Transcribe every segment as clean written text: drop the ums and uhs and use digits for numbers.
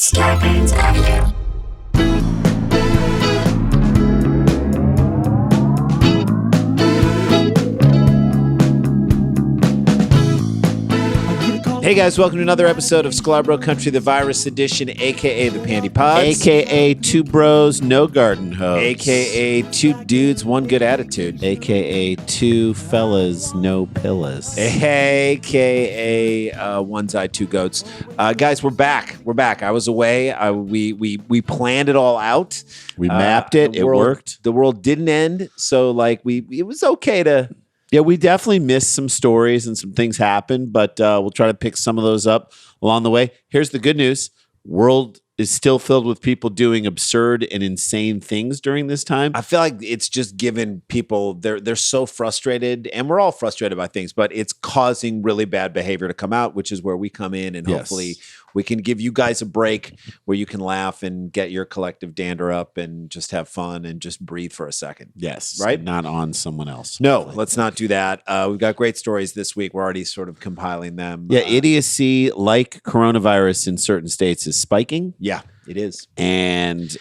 Scarpins Avenue. Hey guys, welcome to another episode of Sklar Bro Country, the virus edition, aka the Panty Pods, aka two bros, no garden hose, aka two dudes, one good attitude, aka two fellas, no pillows, aka one's eye, two goats. Guys, we're back. I was away. We planned it all out. We mapped it. It worked. The world didn't end, so it was okay to. Yeah, we definitely missed some stories and some things happened, but we'll try to pick some of those up along the way. Here's the good news. World is still filled with people doing absurd and insane things during this time. I feel like it's just given people, they're so frustrated, and we're all frustrated by things, but it's causing really bad behavior to come out, which is where we come in, and hopefully we can give you guys a break where you can laugh and get your collective dander up and just have fun and just breathe for a second. Yes. Right? Not on someone else. No, let's not do that. We've got great stories this week. We're already sort of compiling them. Yeah, idiocy like coronavirus in certain states is spiking. Yeah, it is. And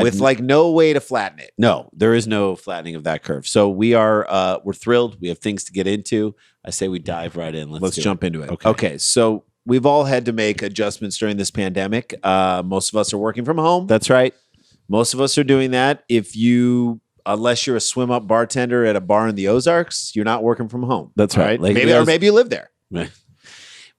with no way to flatten it. No, there is no flattening of that curve. So we're thrilled. We have things to get into. I say we dive right in. Let's jump into it. Okay. So we've all had to make adjustments during this pandemic. Most of us are working from home. That's right. Most of us are doing that. Unless you're a swim up bartender at a bar in the Ozarks, you're not working from home. That's right. Maybe you live there.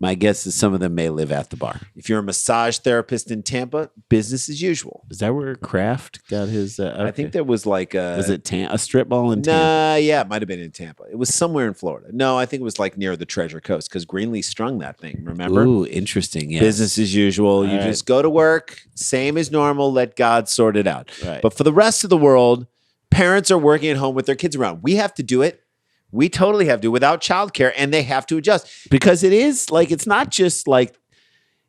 My guess is some of them may live at the bar. If you're a massage therapist in Tampa, business as usual. Is that where Kraft got his? Okay. I think there was Was it a strip mall in Tampa? Nah, yeah, it might have been in Tampa. It was somewhere in Florida. No, I think it was near the Treasure Coast because Greenlee strung that thing, remember? Ooh, interesting. Yes. Business as usual. You just go to work, same as normal, let God sort it out. Right. But for the rest of the world, parents are working at home with their kids around. We have to do it. We totally have to without childcare, and they have to adjust. Because it's not just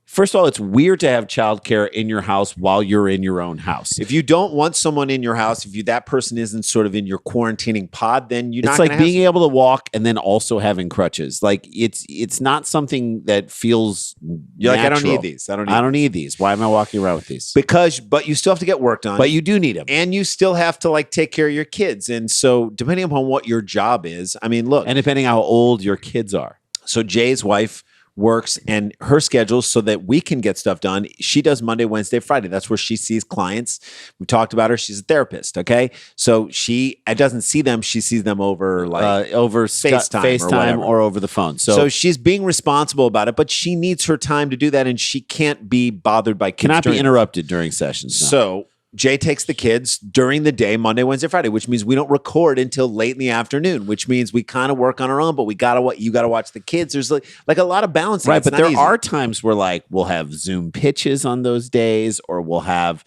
first of all, it's weird to have childcare in your house while you're in your own house. If you don't want someone in your house, that person isn't sort of in your quarantining pod, then you're not. It's like being able to walk and then also having crutches. It's not something that feels. You're natural. I don't need these. I don't need these. Why am I walking around with these? But you still have to get work done. But you do need them, and you still have to take care of your kids. And so, depending upon what your job is, look, and depending how old your kids are. So Jay's wife works, and her schedule so that we can get stuff done. She does Monday, Wednesday, Friday. That's where she sees clients. We talked about her. She's a therapist. Okay. So she doesn't see them. She sees them over FaceTime or over the phone. So she's being responsible about it, but she needs her time to do that. And she can't be bothered by kids. Cannot be interrupted during sessions. No. So Jay takes the kids during the day, Monday, Wednesday, Friday, which means we don't record until late in the afternoon, which means we kind of work on our own, but you got to watch the kids. There's like a lot of balancing. Right, but there are times where we'll have Zoom pitches on those days, or we'll have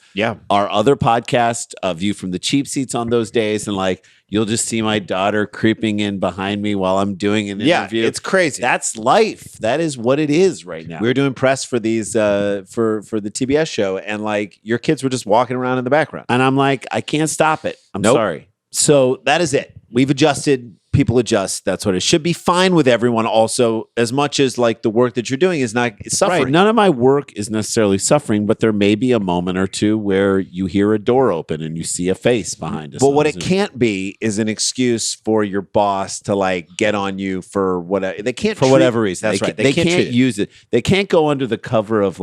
our other podcast, View from the Cheap Seats, on those days, and you'll just see my daughter creeping in behind me while I'm doing an interview. Yeah, it's crazy. That's life. That is what it is right now. We were doing press for these for the TBS show, and your kids were just walking around in the background. And I'm like, I can't stop it. I'm sorry. So that is it. We've adjusted. People adjust. That's what it should be. Fine with everyone also, as much as the work that you're doing is not suffering. Right. None of my work is necessarily suffering, but there may be a moment or two where you hear a door open and you see a face behind us. But what it can't be is an excuse for your boss to get on you for whatever. They can't for whatever reason. That's right. They can't use it. They can't go under the cover of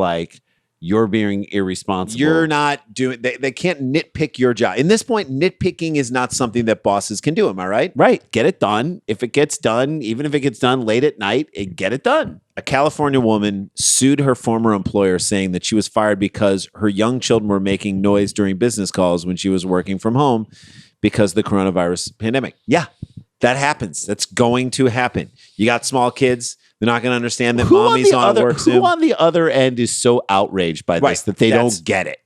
you're being irresponsible. You're not doing. They can't nitpick your job. In this point, nitpicking is not something that bosses can do. Am I right? Right. Get it done. If it gets done, even if it gets done late at night, get it done. A California woman sued her former employer, saying that she was fired because her young children were making noise during business calls when she was working from home because of the coronavirus pandemic. Yeah, that happens. That's going to happen. You got small kids. They're not going to understand that mommy's on work Zoom. Who on the other end is so outraged by this that they don't get it?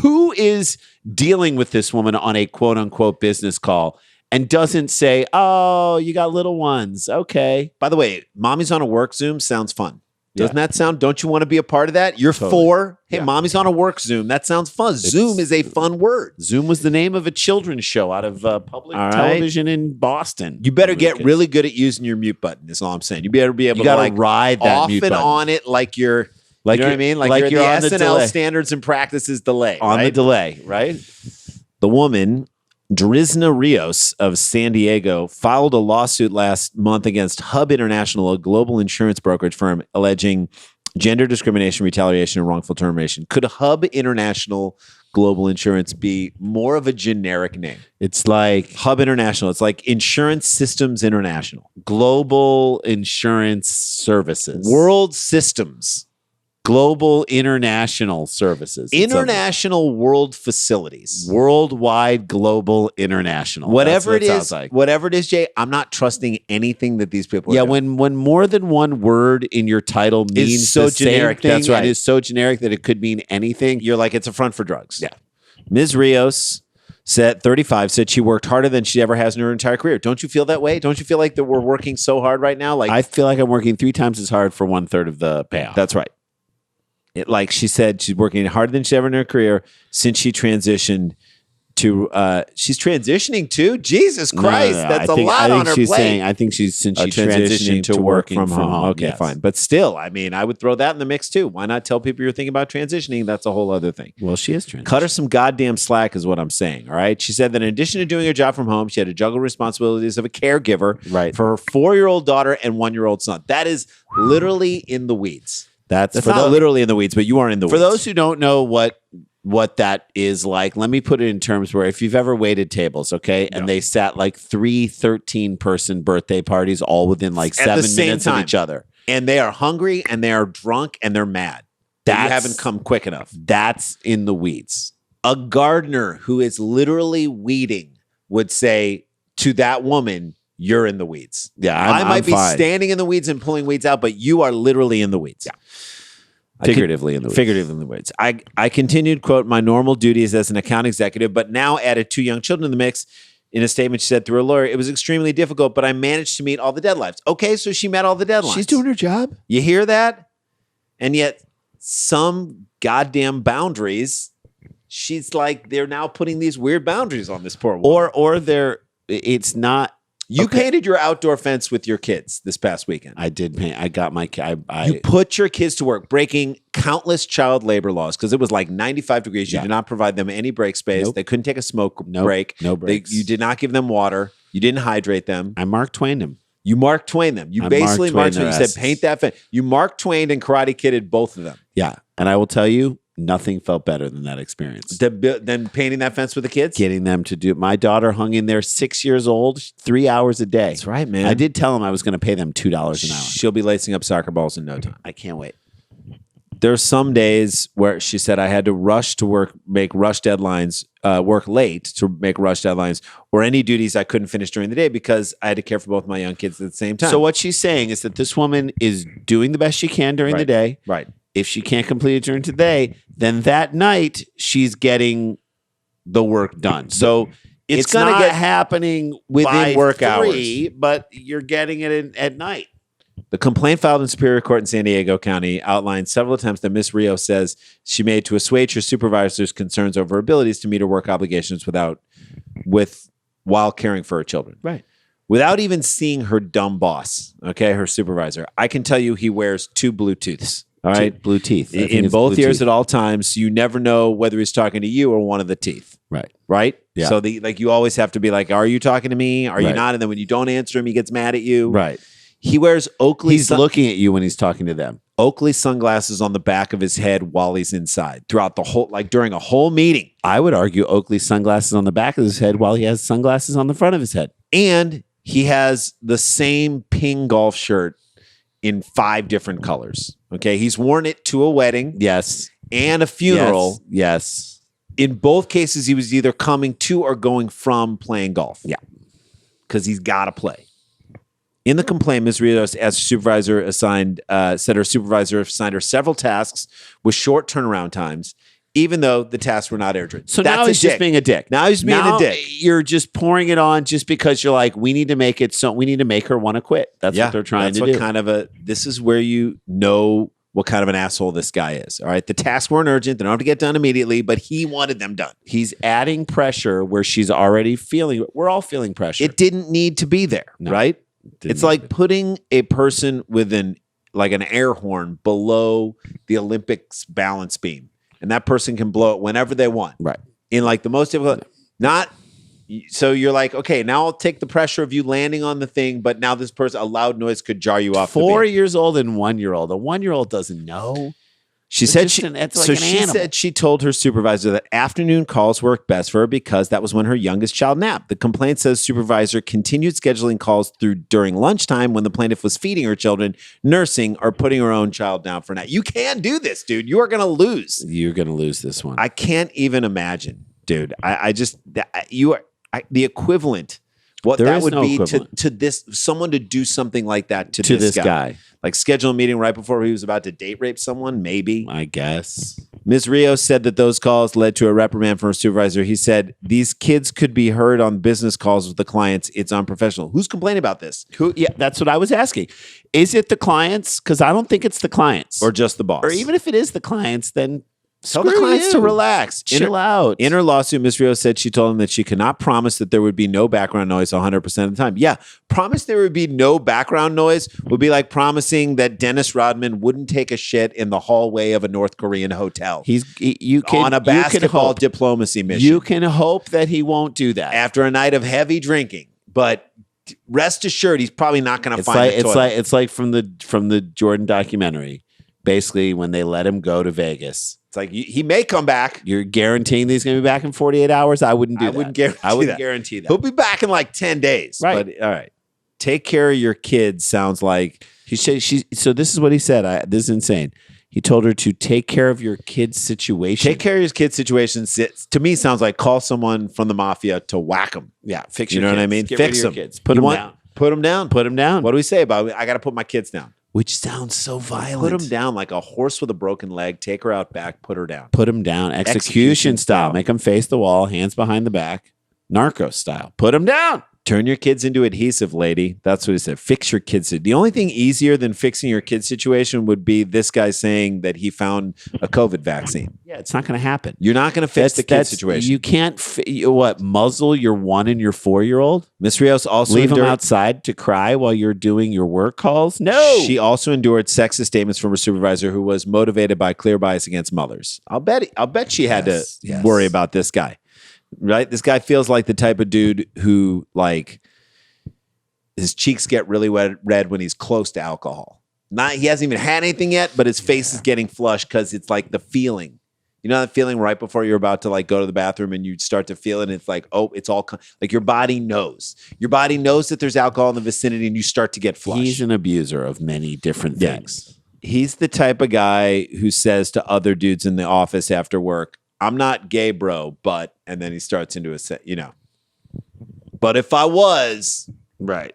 Who is dealing with this woman on a quote unquote business call and doesn't say, "Oh, you got little ones. Okay." By the way, mommy's on a work Zoom sounds fun. Doesn't that sound? Don't you want to be a part of that? You're totally. 4. Hey, mommy's on a work Zoom. That sounds fun. Zoom is a fun word. Zoom was the name of a children's show out of public television in Boston. You better get really good at using your mute button. Is all I'm saying. You better be able to ride that off mute and button. on it like you're Like you know what I mean? Like you're the on the SNL delay. standards and practices delay. On the right? delay, right? The woman, Drizna Rios of San Diego, filed a lawsuit last month against Hub International, a global insurance brokerage firm, alleging gender discrimination, retaliation, and wrongful termination. Could Hub International Global Insurance be more of a generic name? It's like Hub International. It's like Insurance Systems International. Global Insurance Services. World Systems. Global International Services. It's International World Facilities. Worldwide Global International. Whatever That's it what is, sounds like. whatever it is, Jay, I'm not trusting anything that these people are doing. when more than one word in your title means so the same generic, thing that's right. and is so generic that it could mean anything. You're like, it's a front for drugs. Yeah. Ms. Rios, 35, said she worked harder than she ever has in her entire career. Don't you feel that way? Don't you feel like that we're working so hard right now? Like I feel like I'm working 3 times as hard for 1/3 of the payoff. That's right. Like she said, she's working harder than she ever in her career since she transitioned to. She's transitioning to Jesus Christ. No. That's I think, a lot I think on her she's plate. saying. I think she's since she transitioning to working from home. Okay, Yes. fine. But still, I mean, I would throw that in the mix too. Why not tell people you're thinking about transitioning? That's a whole other thing. Well, she is transitioning. Cut her some goddamn slack is what I'm saying. All right. She said that in addition to doing her job from home, she had to juggle responsibilities of a caregiver Right. for her 4-year-old daughter and 1-year-old son. That is literally in the weeds. That's Not literally in the weeds, but you are in the For weeds. those who don't know what that is like, let me put it in terms where if you've ever waited tables, okay, and they sat like 3 13-person birthday parties all within like At the 7 same minutes time. of each other. And they are hungry and they are drunk and they're mad. That you That's- haven't come quick enough. That's in the weeds. A gardener who is literally weeding would say to that woman, "You're in the weeds." Yeah, I might I'm be fine. standing in the weeds and pulling weeds out, but you are literally in the weeds. Yeah. Figuratively in the weeds. Figuratively in the weeds. I continued, quote, my normal duties as an account executive, but now added 2 young children in the mix. In a statement, she said through her lawyer, it was extremely difficult, but I managed to meet all the deadlines. Okay, so she met all the deadlines. She's doing her job. You hear that? And yet some goddamn boundaries, she's like, they're now putting these weird boundaries on this poor woman. Or it's not. You okay. painted your outdoor fence with your kids this past weekend. I did paint. I got my. You put your kids to work breaking countless child labor laws because it was like 95 degrees. You Yeah. did not provide them any break space. Nope. They couldn't take a smoke Nope. break. No breaks. You did not give them water. You didn't hydrate them. I Mark Twained him. You Mark Twain them. You I basically Mark Mark Twain Twain. You their said paint that fence. You Mark Twain and Karate Kidded both of them. Yeah, and I will tell you, nothing felt better than that experience. Then painting that fence with the kids. Getting them to do. My daughter hung in there, 6 years old, 3 hours a day. That's right, man. I did tell him I was going to pay them $2 an hour. She'll be lacing up soccer balls in no time. I can't wait. There's some days where she said I had to rush to work, make rush deadlines, work late to make rush deadlines, or any duties I couldn't finish during the day because I had to care for both my young kids at the same time. So what she's saying is that this woman is doing the best she can during the day. Right. If she can't complete it during today, then that night she's getting the work done. So it's gonna not get happening within by work 3, hours, but you're getting it at night. The complaint filed in Superior Court in San Diego County outlined several attempts that Ms. Rio says she made to assuage her supervisor's concerns over her abilities to meet her work obligations while caring for her children. Right. Without even seeing her dumb boss, okay, her supervisor, I can tell you he wears 2 Bluetooths. All right. Blue teeth. I think In it's both blue ears teeth. at all times. You never know whether he's talking to you or one of the teeth. Right. Right? Yeah. So you always have to be like, are you talking to me? Are you Right. not? And then when you don't answer him, he gets mad at you. Right. He wears Oakley He's looking at you when he's talking to them. Oakley sunglasses on the back of his head while he's inside throughout the whole, like during a whole meeting. I would argue Oakley sunglasses on the back of his head while he has sunglasses on the front of his head. And he has the same ping golf shirt in 5 different colors. Okay. He's worn it to a wedding Yes. and a funeral. Yes. In both cases, he was either coming to or going from playing golf. Yeah. Because he's got to play. In the complaint, Ms. Rios, as supervisor said her supervisor assigned her several tasks with short turnaround times, even though the tasks were not urgent. So That's now a he's dick. just being a dick. Now he's being Now a dick. You're just pouring it on just because you're like, we need to make it so we need to make her want to quit. That's what they're trying to do. This is where you know what kind of an asshole this guy is. All right. The tasks weren't urgent. They don't have to get done immediately, but he wanted them done. He's adding pressure where she's already feeling. We're all feeling pressure. It didn't need to be there, No. right? Didn't It's like putting a person with like an air horn below the Olympics balance beam, and that person can blow it whenever they want. Right. In like the most difficult, not. So you're like, okay, now I'll take the pressure of you landing on the thing, but now this person, a loud noise could jar you off. 4 years old and 1 year old. A 1 year old doesn't know. She said she told her supervisor that afternoon calls worked best for her because that was when her youngest child napped. The complaint says supervisor continued scheduling calls during lunchtime when the plaintiff was feeding her children, nursing, or putting her own child down for a nap. You can't do this, dude. You are going to lose. You're going to lose this one. I can't even imagine, dude. The equivalent. What There that is would no be equivalent. to this, someone to do something like that to this guy. Like schedule a meeting right before he was about to date rape someone, maybe. I guess. Ms. Rios said that those calls led to a reprimand from her supervisor. He said, these kids could be heard on business calls with the clients. It's unprofessional. Who's complaining about this? Yeah, that's what I was asking. Is it the clients? Because I don't think it's the clients. Or just the boss? Or even if it is the clients, then tell the clients to relax. Chill out. In her lawsuit, Ms. Rios said she told him that she could not promise that there would be no background noise 100% of the time. Yeah, promise there would be no background noise would be like promising that Dennis Rodman wouldn't take a shit in the hallway of a North Korean hotel. On a basketball diplomacy mission. You can hope that he won't do that. After a night of heavy drinking. But rest assured, he's probably not going to find the toilet. It's like from the Jordan documentary. Basically, when they let him go to Vegas. It's like he may come back. You're guaranteeing that he's going to be back in 48 hours? I wouldn't I wouldn't guarantee that. He'll be back in like 10 days. Right. But all right. Take care of your kids sounds like so this is what he said. This is insane. He told her to take care of your kid's situation. Take care of your kid's situation. To me, sounds like call someone from the mafia to whack them. Yeah, fix your kids. You know what I mean? Get Fix rid them. of your kids. Put them down. Put them down. Put them down. What do we say about it? I got to put my kids down. Which sounds so violent. Put them down like a horse with a broken leg. Take her out back. Put her down. Put them down. Execution style. Make them face the wall, hands behind the back. Narco style. Put them down. Turn your kids into adhesive, lady. That's what he said. Fix your kids. The only thing easier than fixing your kid's situation would be this guy saying that he found a COVID vaccine. Yeah, it's not going to happen. You're not going to fix the kid's situation. You can't, muzzle your 1 and your 4-year-old? Ms. Rios also leave them outside to cry while you're doing your work calls? No. She also endured sexist statements from her supervisor who was motivated by clear bias against mothers. I'll bet she had to worry about this guy. Right? This guy feels like the type of dude who, like, his cheeks get really red when he's close to alcohol. He hasn't even had anything yet, but his face is getting flushed because it's like the feeling. You know that feeling right before you're about to like go to the bathroom and you start to feel it and it's like, oh, it's all like your body knows. Your body knows that there's alcohol in the vicinity and you start to get flushed. He's an abuser of many different things. He's the type of guy who says to other dudes in the office after work, I'm not gay, bro, but, and then he starts into but if I was, right.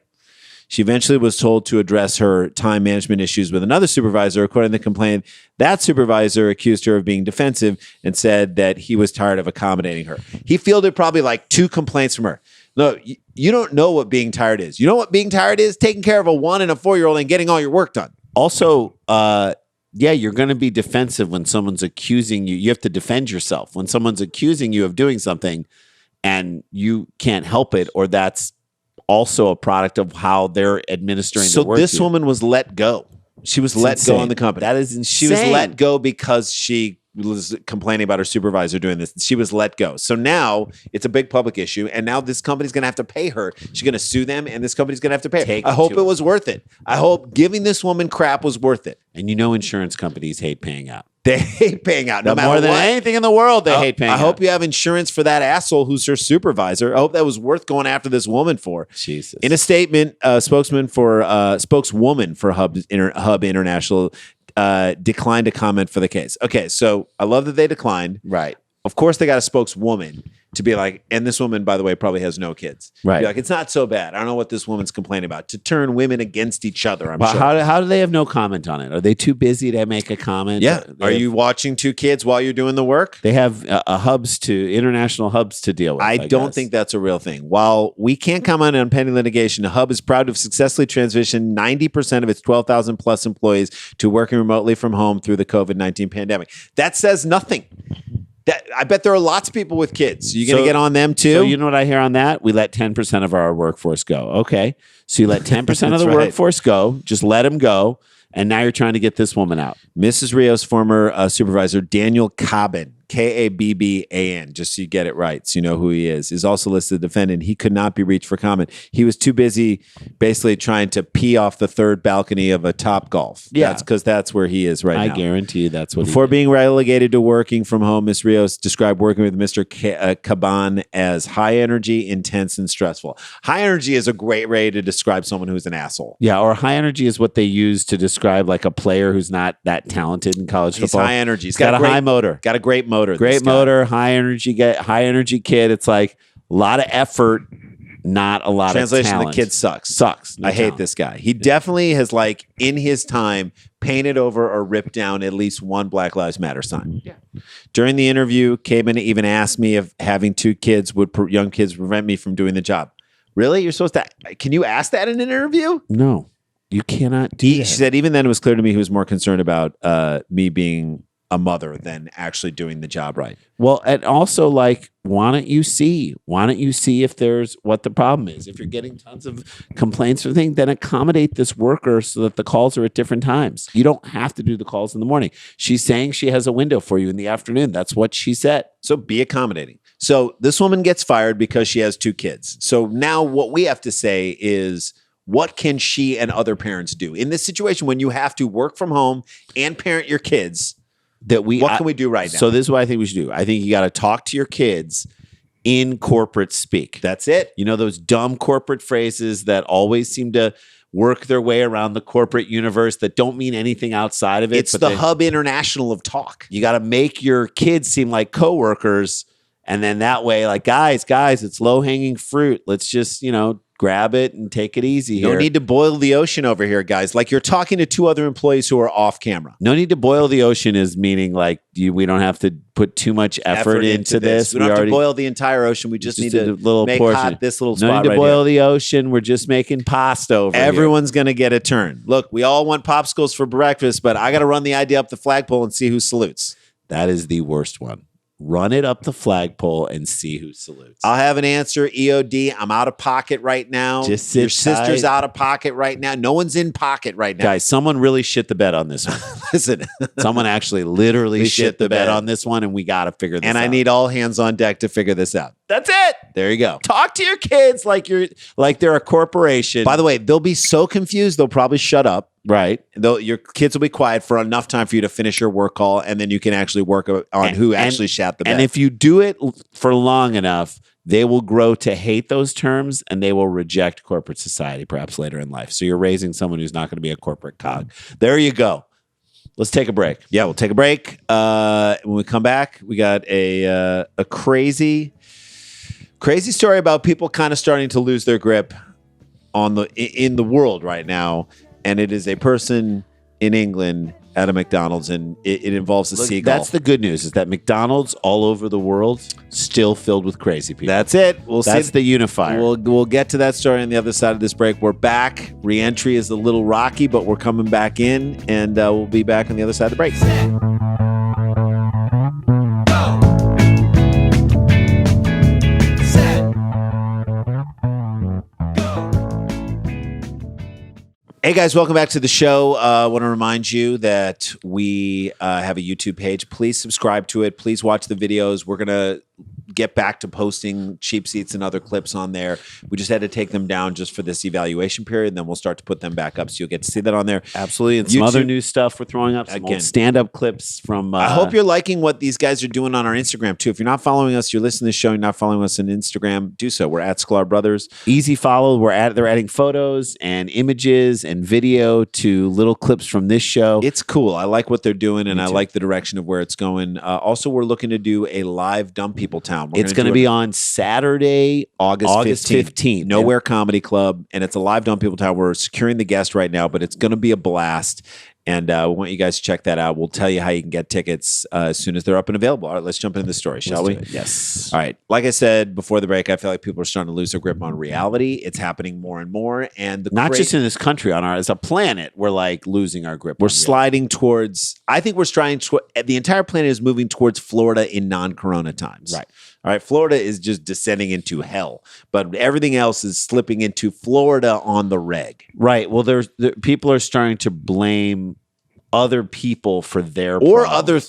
She eventually was told to address her time management issues with another supervisor. According to the complaint, that supervisor accused her of being defensive and said that he was tired of accommodating her. He fielded probably like 2 complaints from her. No, you don't know what being tired is. You know what being tired is? Taking care of a 1 and a 4-year-old and getting all your work done. Also, you're going to be defensive when someone's accusing you. You have to defend yourself. When someone's accusing you of doing something and you can't help it, or that's also a product of how they're administering the work. So this woman was let go. She was let go in the company. That is insane. She was let go because she was complaining about her supervisor doing this. She was let go. So now it's a big public issue. And now this company's going to have to pay her. She's going to sue them and this company's going to have to pay her. I hope it was worth it. I hope giving this woman crap was worth it. And you know insurance companies hate paying out. They hate paying out. No matter more than anything in the world, they hate paying out. I hope you have insurance for that asshole who's her supervisor. I hope that was worth going after this woman for. Jesus. In a statement, spokeswoman for Hub International declined to comment for the case. Okay, so I love that they declined. Right. Of course, they got a spokeswoman to be like, and this woman, by the way, probably has no kids. Right. Be like, it's not so bad. I don't know what this woman's complaining about. To turn women against each other, I'm sure. How do they have no comment on it? Are they too busy to make a comment? Yeah. Are you watching 2 kids while you're doing the work? They have international hubs to deal with. I don't think that's a real thing. While we can't comment on pending litigation, the Hub is proud to have successfully transitioned 90% of its 12,000 plus employees to working remotely from home through the COVID-19 pandemic. That says nothing. I bet there are lots of people with kids. You going to get on them too? So you know what I hear on that? We let 10% of our workforce go. Okay. So you let 10% of the workforce go. Just let them go. And now you're trying to get this woman out. Mrs. Rios' former supervisor, Daniel Cabban, Kabban, just so you get it right, so you know who he is also listed as defendant. He could not be reached for comment. He was too busy basically trying to pee off the third balcony of a Top Golf. Yeah. That's because that's where he is right now. I guarantee you that's what Before being relegated to working from home, Ms. Rios described working with Mr. Cabban as high energy, intense, and stressful. High energy is a great way to describe someone who's an asshole. Yeah, or high energy is what they use to describe like a player who's not that talented in college football. He's high energy. He's got a high motor. Got a great motor. Great motor, high energy kid. It's like a lot of effort, not a lot Translation, of talent. the kid sucks. Sucks. No I hate talent. this guy. He definitely has, like, in his time, painted over or ripped down at least one Black Lives Matter sign. Yeah. During the interview, Cabin even asked me if having two kids young kids prevent me from doing the job. Really? You're supposed to? Can you ask that in an interview? No, you cannot do that. She said even then it was clear to me he was more concerned about me being a mother than actually doing the job right. Well, and also like, why don't you see if there's what the problem is? If you're getting tons of complaints or things, then accommodate this worker so that the calls are at different times. You don't have to do the calls in the morning. She's saying she has a window for you in the afternoon. That's what she said. So be accommodating. So this woman gets fired because she has two kids. So now what we have to say is, what can she and other parents do in this situation when you have to work from home and parent your kids? What can we do right now? So this is what I think we should do. I think you got to talk to your kids in corporate speak. That's it. You know, those dumb corporate phrases that always seem to work their way around the corporate universe that don't mean anything outside of it. It's the hub international of talk. You got to make your kids seem like coworkers. And then that way, like, guys, it's low hanging fruit. Let's just, grab it and take it easy here. No need to boil the ocean over here, guys. Like, you're talking to two other employees who are off camera. No need to boil the ocean is meaning like we don't have to put too much effort into this. We don't have to boil the entire ocean. We just need to make hot this little spot right here. No need to boil the ocean. We're just making pasta over here. Everyone's going to get a turn. Look, we all want popsicles for breakfast, but I got to run the idea up the flagpole and see who salutes. That is the worst one. Run it up the flagpole and see who salutes. I'll have an answer. EOD, I'm out of pocket right now. Just sit Your sister's tight. out of pocket right now. No one's in pocket right now. Guys, someone really shit the bed on this one. Listen. Someone actually literally shit the bed on this one, and we got to figure this out. And I need all hands on deck to figure this out. That's it. There you go. Talk to your kids like they're a corporation. By the way, they'll be so confused, they'll probably shut up. Right. Your kids will be quiet for enough time for you to finish your work call, and then you can actually work on who actually shat the bed. And if you do it for long enough, they will grow to hate those terms, and they will reject corporate society perhaps later in life. So you're raising someone who's not going to be a corporate cog. There you go. Let's take a break. Yeah, we'll take a break. When we come back, we got a crazy story about people kind of starting to lose their grip in the world right now. And it is a person in England at a McDonald's, and it involves a seagull. That's the good news, is that McDonald's all over the world still filled with crazy people. That's it. That's the unifier. We'll get to that story on the other side of this break. We're back. Re-entry is a little rocky, but we're coming back in, and we'll be back on the other side of the break. Hey guys, welcome back to the show. I want to remind you that we have a YouTube page. Please subscribe to it. Please watch the videos. We're going to get back to posting cheap seats and other clips on there. We just had to take them down just for this evaluation period, and then we'll start to put them back up, so you'll get to see that on there. Absolutely. And some other new stuff we're throwing up. Some old stand-up clips from... I hope you're liking what these guys are doing on our Instagram, too. If you're not following us, you're listening to the show, you're not following us on Instagram, do so. We're at Sklar Brothers. Easy follow. They're adding photos and images and video to little clips from this show. It's cool. I like what they're doing, and I like the direction of where it's going. Also, we're looking to do a live Dumb People Town. It's going to be on Saturday, August 15th. Nowhere Comedy Club, and it's a live Dumb People Town. We're securing the guest right now, but it's going to be a blast. And we want you guys to check that out. We'll tell you how you can get tickets as soon as they're up and available. All right, let's jump into the story, shall we? Yes. All right. Like I said before the break, I feel like people are starting to lose their grip on reality. It's happening more and more. And not just in this country, as a planet, we're like losing our grip. We're sliding towards, I think we're trying to, the entire planet is moving towards Florida in non-corona times. Right. All right. Florida is just descending into hell, but everything else is slipping into Florida on the reg. Right. Well, people are starting to blame other people for their or problems. other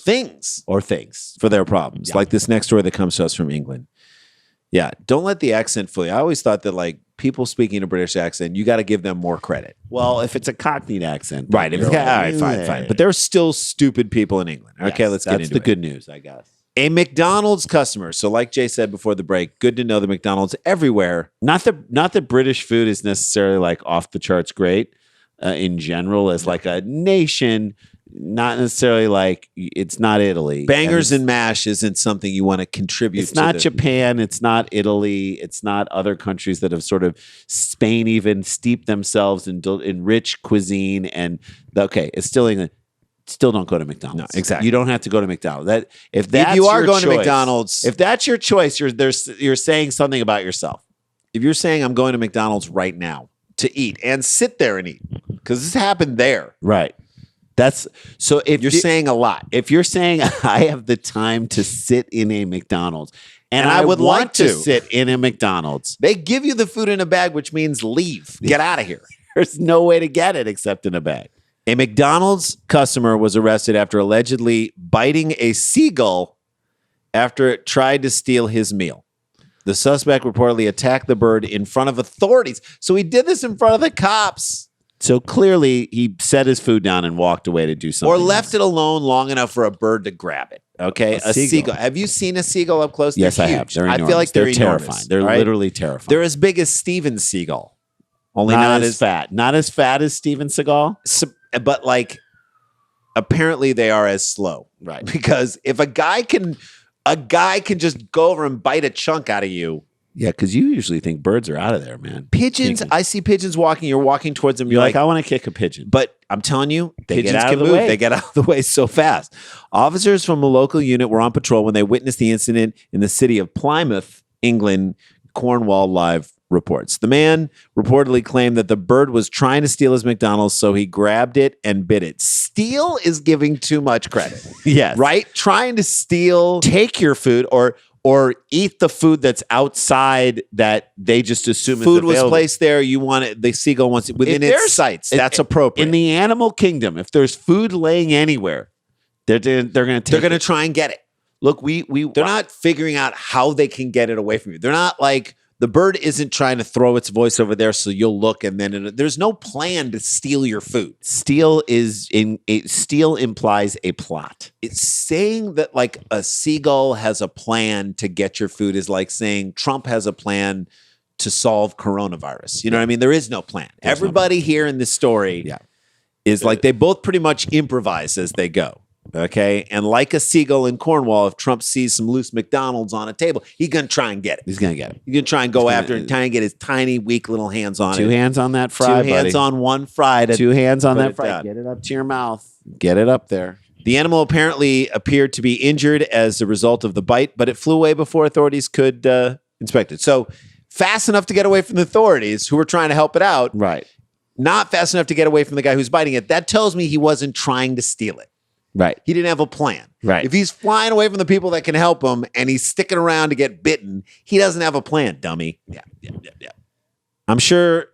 things for their problems. Yeah. Like this next story that comes to us from England. Yeah. Don't let the accent fool you. I always thought that like people speaking a British accent, you got to give them more credit. Well, if it's a Cockney accent. Right. All right, fine. But there are still stupid people in England. Okay, yes, let's get into it. That's the good news, I guess. A McDonald's customer. So like Jay said before the break, good to know the McDonald's everywhere. Not that British food is necessarily like off the charts great in general as like a nation. Not necessarily like it's not Italy. Bangers and mash isn't something you want to contribute to. It's not Japan. It's not Italy. It's not other countries that have sort of Spain even steeped themselves in rich cuisine. And it's still England. Still don't go to McDonald's. No, exactly. You don't have to go to McDonald's. If you are your going choice, to McDonald's, if that's your choice, you're saying something about yourself. If you're saying I'm going to McDonald's right now to eat and sit there and eat, because this happened there. Right. That's so if you're saying a lot. If you're saying I have the time to sit in a McDonald's and I would want like to sit in a McDonald's, they give you the food in a bag, which means leave. Get out of here. There's no way to get it except in a bag. A McDonald's customer was arrested after allegedly biting a seagull after it tried to steal his meal. The suspect reportedly attacked the bird in front of authorities. So he did this in front of the cops. So clearly he set his food down and walked away to do something. Or left it alone long enough for a bird to grab it. Okay. A seagull. Have you seen a seagull up close? Yes, I have. I feel like they're terrifying. They're literally terrifying. They're as big as Steven Seagal. Only not as fat. Not as fat as Steven Seagal. But like apparently they are as slow. Right. Because if a guy can just go over and bite a chunk out of you. Yeah, because you usually think birds are out of there, man. Pigeons, I see pigeons walking. You're walking towards them. You're like, I want to kick a pigeon. But I'm telling you, pigeons can move. Way. They get out of the way so fast. Officers from a local unit were on patrol when they witnessed the incident in the city of Plymouth, England. Cornwall Live reports. The man reportedly claimed that the bird was trying to steal his McDonald's, so he grabbed it and bit it. Steal is giving too much credit. Yes. Right? Trying to steal. Take your food or eat the food that's outside that they just assume food is available. Was placed there. You want it. The seagull wants it within its sights. That's appropriate. In the animal kingdom, if there's food laying anywhere, they're going to try and get it. Look, they're not figuring out how they can get it away from you. They're not like the bird isn't trying to throw its voice over there so you'll look and then there's no plan to steal your food. Steal implies a plot. It's saying that like a seagull has a plan to get your food is like saying Trump has a plan to solve coronavirus. You know what I mean? There is no plan. Everybody here in this story is like they both pretty much improvise as they go. Okay. And like a seagull in Cornwall, if Trump sees some loose McDonald's on a table, he's going to try and get it. He's going to get it. He's going to try and go after it and try and get his tiny, weak little hands on it. 2 hands on that fry, Two hands on one fry. 2 hands on that fry. Down. Get it up to your mouth. Get it up there. The animal apparently appeared to be injured as a result of the bite, but it flew away before authorities could inspect it. So fast enough to get away from the authorities who were trying to help it out. Right. Not fast enough to get away from the guy who's biting it. That tells me he wasn't trying to steal it. Right. He didn't have a plan. Right. If he's flying away from the people that can help him and he's sticking around to get bitten, he doesn't have a plan, dummy. Yeah. I'm sure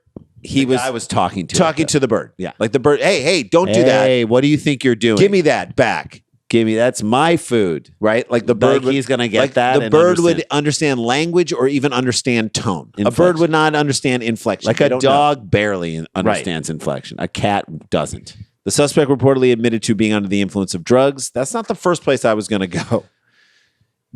I was talking to the bird. Yeah. Like the bird, hey, don't do that. Hey, what do you think you're doing? Give me that back. That's my food. Right? Like the bird he's going to get that. The bird would understand language or even understand tone. Inflection. A bird would not understand inflection. Like a dog barely understands inflection. A cat doesn't. The suspect reportedly admitted to being under the influence of drugs. That's not the first place I was going to go.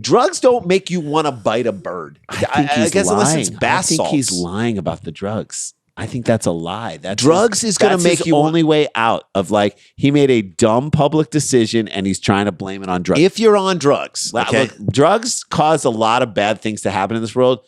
Drugs don't make you want to bite a bird. I guess lying. Unless it's bath I think salts. he's lying about the drugs. I think that's a lie. Drugs is going to make his you only way out of like he made a dumb public decision and he's trying to blame it on drugs. If you're on drugs, okay? Look, drugs cause a lot of bad things to happen in this world.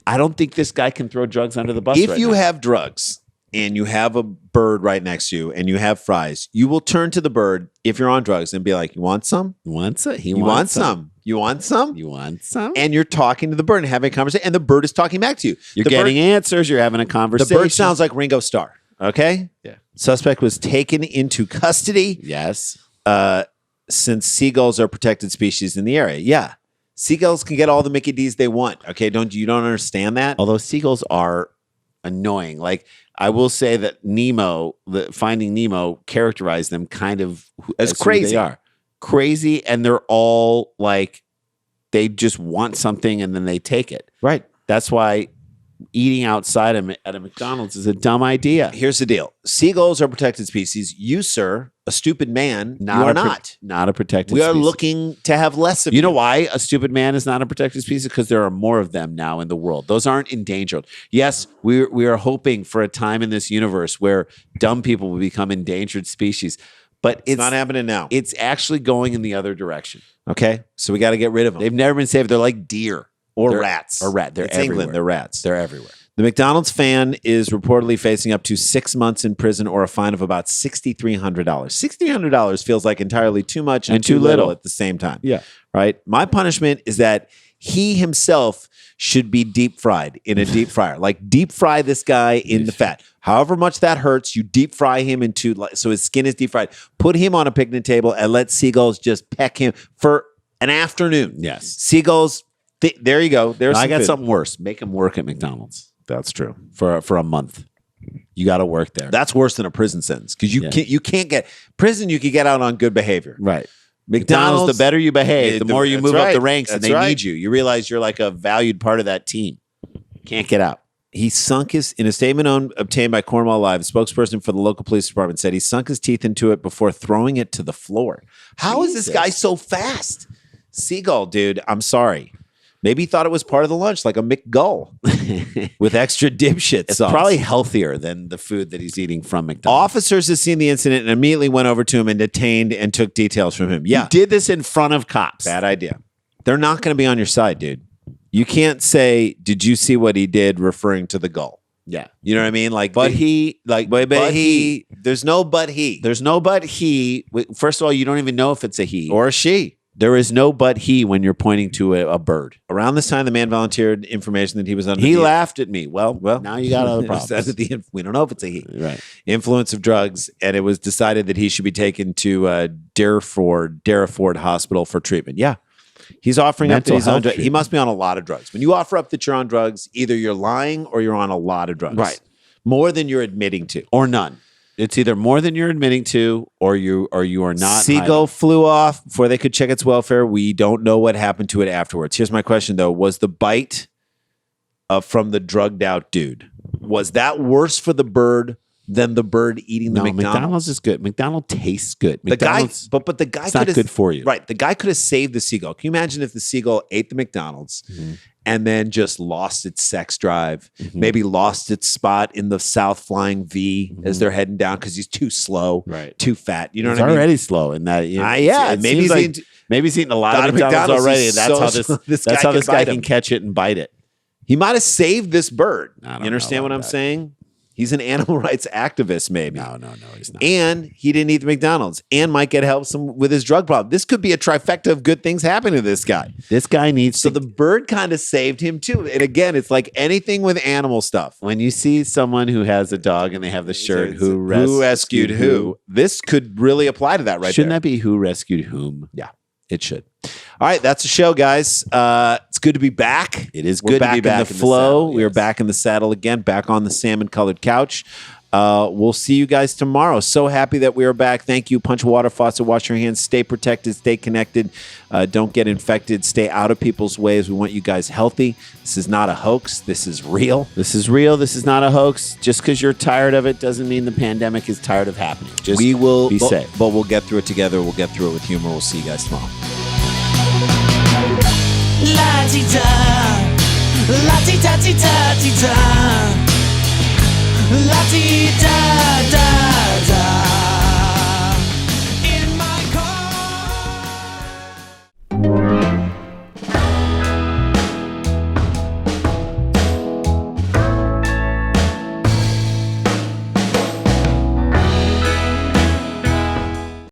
I don't think this guy can throw drugs under the bus. If you have drugs, and you have a bird right next to you and you have fries, you will turn to the bird if you're on drugs and be like, "You want some? You want some? You want some? You want some? You want some?" And you're talking to the bird and having a conversation, and the bird is talking back to you. You're getting answers. You're having a conversation. The bird sounds like Ringo Starr. Okay? Yeah. Suspect was taken into custody. Yes. Since seagulls are protected species in the area. Yeah. Seagulls can get all the Mickey D's they want. Okay. You don't understand that? Although seagulls are annoying. Like, I will say that Finding Nemo characterized them kind of as crazy. Who they are. Crazy, and they're all like, they just want something and then they take it. Right. That's why eating outside at a McDonald's is a dumb idea. Here's the deal. Seagulls are protected species. You, sir, a stupid man, you are not. Not a protected species. We are species. looking to have less of you. You know why a stupid man is not a protected species? Because there are more of them now in the world. Those aren't endangered. Yes, we are hoping for a time in this universe where dumb people will become endangered species. But it's not happening now. It's actually going in the other direction. Okay? So we got to get rid of them. They've never been saved. They're like deer. Or rats. They're it's everywhere. England. They're rats. They're everywhere. The McDonald's fan is reportedly facing up to 6 months in prison or a fine of about $6,300. $6,300 feels like entirely too much and too little at the same time. Yeah. Right? My punishment is that he himself should be deep fried in a deep fryer. Like, deep fry this guy in the fat. However much that hurts, you deep fry him so his skin is deep fried. Put him on a picnic table and let seagulls just peck him for an afternoon. Yes. Seagulls, there you go. There's I got something worse. Make him work at McDonald's. That's true. For a month. You got to work there. That's worse than a prison sentence because you can't get prison. You can get out on good behavior. Right. McDonald's, the better you behave, the more you move up the ranks, and they need you. You realize you're like a valued part of that team. Can't get out. He sunk in a statement obtained by Cornwall Live. A spokesperson for the local police department said he sunk his teeth into it before throwing it to the floor. How is this guy so fast? Seagull, dude. I'm sorry. Maybe he thought it was part of the lunch, like a McGull with extra dipshit It's sauce. probably healthier than the food that he's eating from McDonald's. Officers have seen the incident and immediately went over to him and detained and took details from him. Yeah. He did this in front of cops. Bad idea. They're not going to be on your side, dude. You can't say, "Did you see what he did?" referring to the gull. Yeah. You know what I mean? Like, but he. There's no but he. There's no but he. First of all, you don't even know if it's a he or a she. There is no but he when you're pointing to a bird. Around this time, the man volunteered information that he was under. He laughed at me. Well, now you got other problems. We don't know if it's a he. Right. Influence of drugs, and it was decided that he should be taken to Derriford Hospital for treatment. Yeah. He's offering up that he's on drugs. He must be on a lot of drugs. When you offer up that you're on drugs, either you're lying or you're on a lot of drugs. Right. More than you're admitting to. Or none. It's either more than you're admitting to or you are not. Seagull flew off before they could check its welfare. We don't know what happened to it afterwards. Here's my question, though. Was the bite from the drugged out dude, was that worse for the bird than the bird eating the McDonald's? McDonald's is good. McDonald's tastes good. But the guy it's not good for you. Right. The guy could have saved the seagull. Can you imagine if the seagull ate the McDonald's and then just lost its sex drive, maybe lost its spot in the South Flying V as they're heading down because he's too slow, too fat. You know what I mean? He's already slow in that. Maybe he's eating a lot of McDonald's already. That's how this guy can catch it and bite it. He might have saved this bird. You understand what I'm saying? He's an animal rights activist, maybe. No, he's not. And he didn't eat the McDonald's and might get help with his drug problem. This could be a trifecta of good things happening to this guy. This guy needs So the bird kind of saved him too. And again, it's like anything with animal stuff. When you see someone who has a dog and they have the shirt, who rescued who, this could really apply to that right Shouldn't that be who rescued whom? Yeah, it should. All right, that's the show, guys. It's good to be back. It is good to be back in the flow. We are back in the saddle again, back on the salmon-colored couch. We'll see you guys tomorrow. So happy that we are back. Thank you. Punch water faucet, wash your hands, stay protected, stay connected. Don't get infected. Stay out of people's ways. We want you guys healthy. This is not a hoax. This is real. This is real. This is not a hoax. Just because you're tired of it doesn't mean the pandemic is tired of happening. Just be safe. But we'll get through it together. We'll get through it with humor. We'll see you guys tomorrow. La ti da, la ti da ti da ti da, la ti da da.